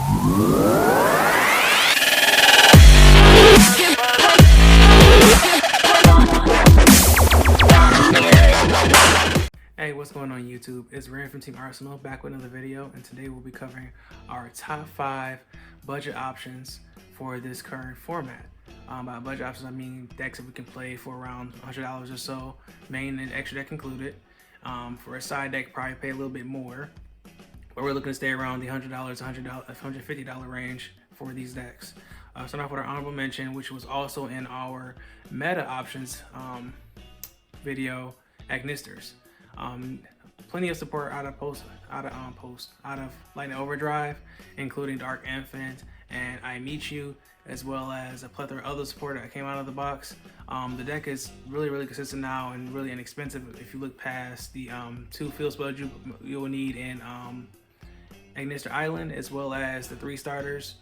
Hey, what's going on YouTube? It's Rand from Team Arsenal back with another video, and today we'll be covering our top 5 budget options for this current format. By budget options, I mean decks that we can play for around $100 or so, main and extra deck included. For a side deck, probably pay a little bit more, but we're looking to stay around the $100, $150 range for these decks. Starting off with our honorable mention, which was also in our meta options video, Agnisters. Plenty of support out of Lightning Overdrive, including Dark Infant and I Meet You, as well as a plethora of other support that came out of the box. The deck is really consistent now and really inexpensive if you look past the 2 field spells you will need in Agnister Island, as well as the 3 starters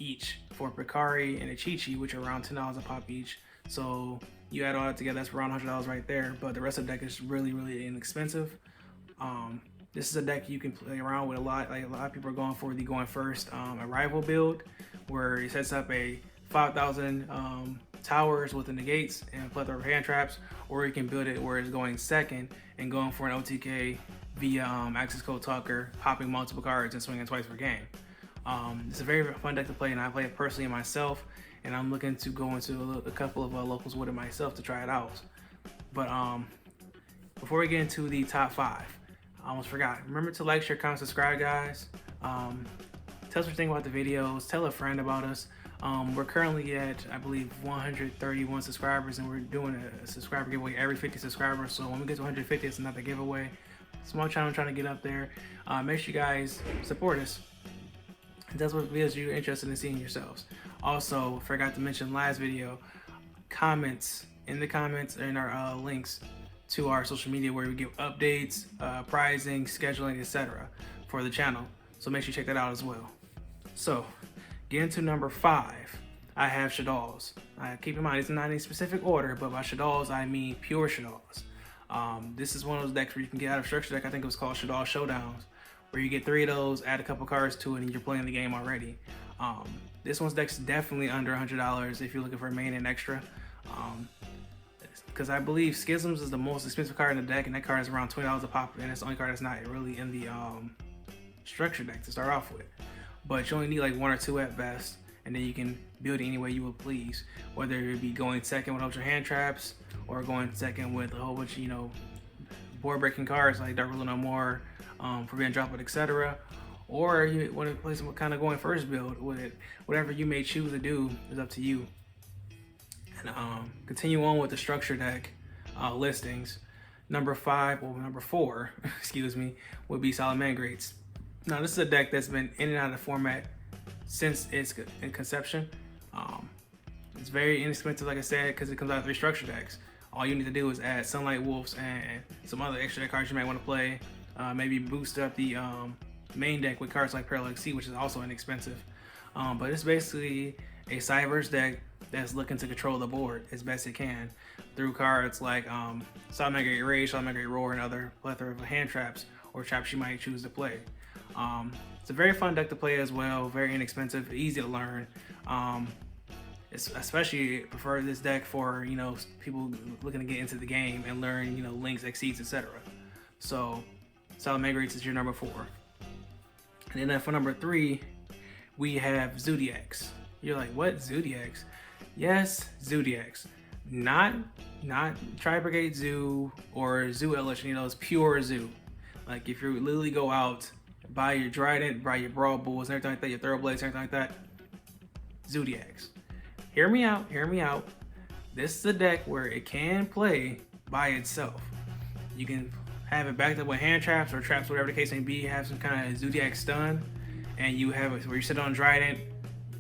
each for Picari and a Chi-Chi, which are around $10 a pop each. So you add all that together, that's around $100 right there, but the rest of the deck is really inexpensive. This is a deck you can play around with a lot. Like a lot of people are going for the going first arrival build, where it sets up a 5,000 towers with the negates and a plethora of hand traps, or you can build it where it's going second and going for an OTK via Access Code Talker, popping multiple cards and swinging twice per game. It's a very fun deck to play, and I play it personally myself, and I'm looking to go into a couple of locals with it myself to try it out. But before we get into the top 5, I almost forgot. Remember to like, share, comment, subscribe, guys. Tell us what you think about the videos. Tell a friend about us. We're currently at, I believe, 131 subscribers, and we're doing a subscriber giveaway every 50 subscribers. So when we get to 150, it's another giveaway. Small channel trying to get up there. Make sure you guys support us. That's what videos you're interested in seeing yourselves. Also, forgot to mention last video, comments in our links to our social media, where we give updates, pricing, scheduling, etc. for the channel. So make sure you check that out as well. So, getting to number 5, I have Shaddolls. Keep in mind, it's not in any specific order, but by Shaddolls, I mean pure Shaddolls. This is one of those decks where you can get out of structure deck. I think it was called Shaddol Showdowns, where you get 3 of those, add a couple cards to it, and you're playing the game already. This one's deck's definitely under $100 if you're looking for main and extra. Because I believe Schisms is the most expensive card in the deck, and that card is around $20 a pop, and it's the only card that's not really in the structure deck to start off with. But you only need like 1 or 2 at best, and then you can build it any way you would please, whether it be going second with a bunch of hand traps, or going second with a whole bunch of, board breaking cards like Dark Ruler No More, Forbidden Droplet, etc. Or you want to play some kind of going first build with it. Whatever you may choose to do is up to you. And continue on with the structure deck listings. Number 4, excuse me, would be Salamangreats. Now this is a deck that's been in and out of the format since its conception. It's very inexpensive, like I said, because it comes out of 3 structure decks. All you need to do is add Sunlight Wolves and some other extra deck cards you might want to play. Maybe boost up the main deck with cards like Parallel Sea, which is also inexpensive. But it's basically a Cyberse deck that's looking to control the board as best it can through cards like Salamangreat Rage, Salamangreat Roar, and other plethora of hand traps or traps you might choose to play. It's a very fun deck to play as well, very inexpensive, easy to learn. It's especially prefer this deck for people looking to get into the game and learn links, exceeds, etc. So Salamangreats is your number 4. And then for number 3, we have Zodiacs. You're like, what, Zodiacs? Yes, Zodiacs. Not Tri-Brigade Zoo or Zoo Evolution, it's pure Zoo. Like if you literally go out, buy your Trident, buy your Brawl Bulls and everything like that, your Thoroughblades, everything like that, Zodiacs. Hear me out. This is a deck where it can play by itself. You can have it backed up with hand traps or traps, whatever the case may be, have some kind of Zodiac stun, and you have it where you sit on Trident,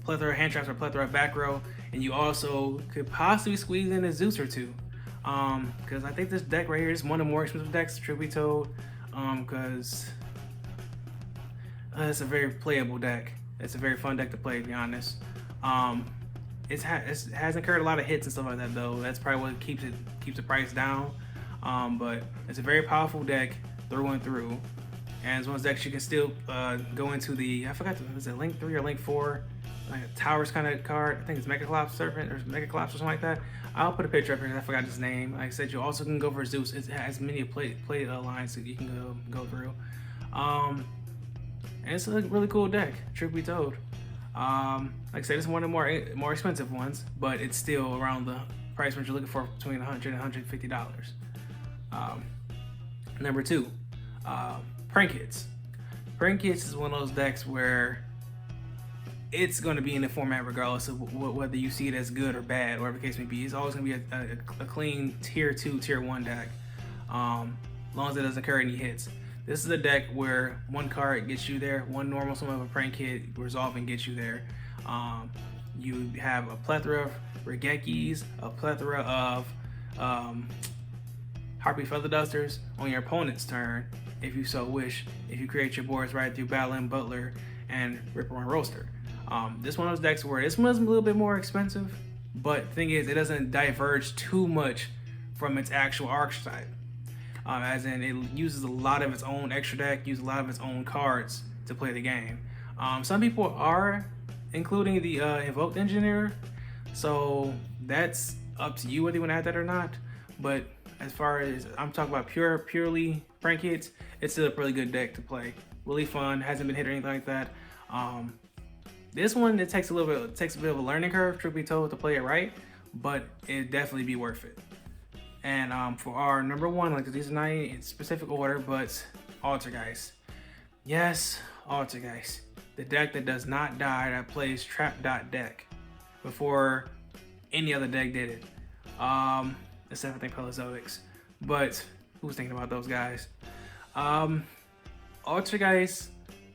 plethora of hand traps or plethora of back row, and you also could possibly squeeze in a Zeus or 2. Because I think this deck right here is one of the more expensive decks, truth be told, because it's a very playable deck. It's a very fun deck to play, to be honest. It has incurred a lot of hits and stuff like that, though. That's probably what keeps the price down. But it's a very powerful deck through and through. And it's one of those decks you can still go into the, I forgot, was it Link 3 or Link 4? Like a Towers kind of card. I think it's Megaclops Serpent or Megaclops or something like that. I'll put a picture up here because I forgot his name. Like I said, you also can go for Zeus. It has many play lines that you can go through. And it's a really cool deck, truth be told. Like I said, it's one of the more expensive ones, but it's still around the price range you're looking for, between $100 and $150. Number 2, Prank Hits. Prank Hits is one of those decks where it's going to be in the format regardless of whether you see it as good or bad, whatever the case may be. It's always going to be a clean tier 2, tier 1 deck, as long as it doesn't carry any hits. This is a deck where one card gets you there, one normal summon of a Prank Hit, resolve and gets you there. You have a plethora of Regekis, a plethora of Harpy Feather Dusters on your opponent's turn, if you so wish, if you create your boards right through Battling Butler and Ripper and Roaster. This one of those decks where this one's a little bit more expensive, but the thing is, it doesn't diverge too much from its actual archetype. As in, it uses a lot of its own extra deck, uses a lot of its own cards to play the game. Some people are including the Invoked Engineer, so that's up to you whether you want to add that or not. But as far as I'm talking about purely Prank Hits, it's still a really good deck to play. Really fun, hasn't been hit or anything like that. This one, it takes a bit of a learning curve, truth be told, to play it right, but it'd definitely be worth it. And for our number 1, like these are not in specific order, but Altergeist. Yes, Altergeist. The deck that does not die, that plays Trap Dot deck before any other deck did it. Except I think probably Zodiacs. But who's thinking about those guys? Altergeist,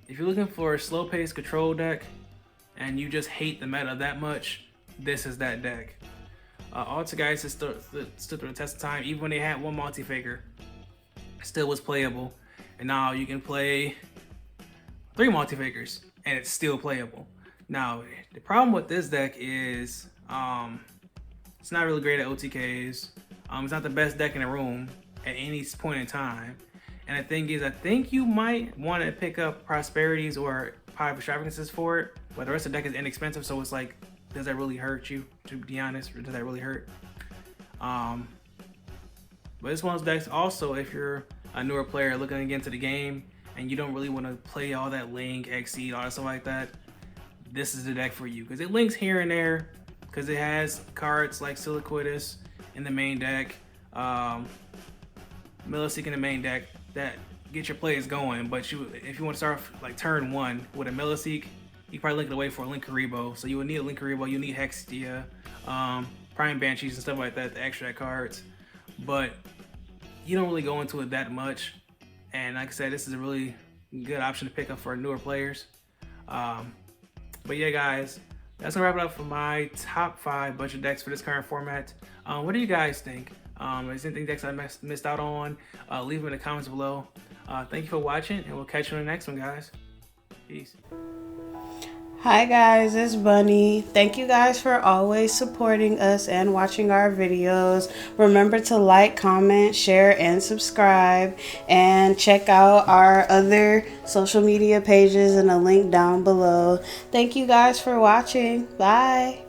if you're looking for a slow-paced control deck and you just hate the meta that much, this is that deck. Altergeist has stood through the test of time. Even when they had one multi-faker, it still was playable. And now you can play 3 multi-fakers and it's still playable. Now, the problem with this deck is it's not really great at OTKs. It's not the best deck in the room at any point in time. And the thing is, I think you might want to pick up Prosperities or Pipe Extravagances for it, but the rest of the deck is inexpensive, so it's like, does that really hurt you, to be honest, or does that really hurt? But it's one of those decks also, if you're a newer player looking to get into the game and you don't really want to play all that Link, Exceed, all that stuff like that, this is the deck for you, because it links here and there, because it has cards like Siliquitus in the main deck, Milliseek in the main deck, that get your plays going. But if you want to start off like turn 1 with a Milliseek, you probably link it away for a Linkuriboh. So you would need a Linkuriboh, you need Hextia, Prime Banshees and stuff like that, the extra cards. But you don't really go into it that much. And like I said, this is a really good option to pick up for newer players. But yeah, guys, that's gonna wrap it up for my top 5 budget decks for this current format. What do you guys think? Is there anything decks I missed out on? Leave them in the comments below. Thank you for watching, and we'll catch you in the next one, guys. Peace. Hi guys, it's Bunny. Thank you guys for always supporting us and watching our videos. Remember to like, comment, share, and subscribe. And check out our other social media pages in a link down below. Thank you guys for watching. Bye.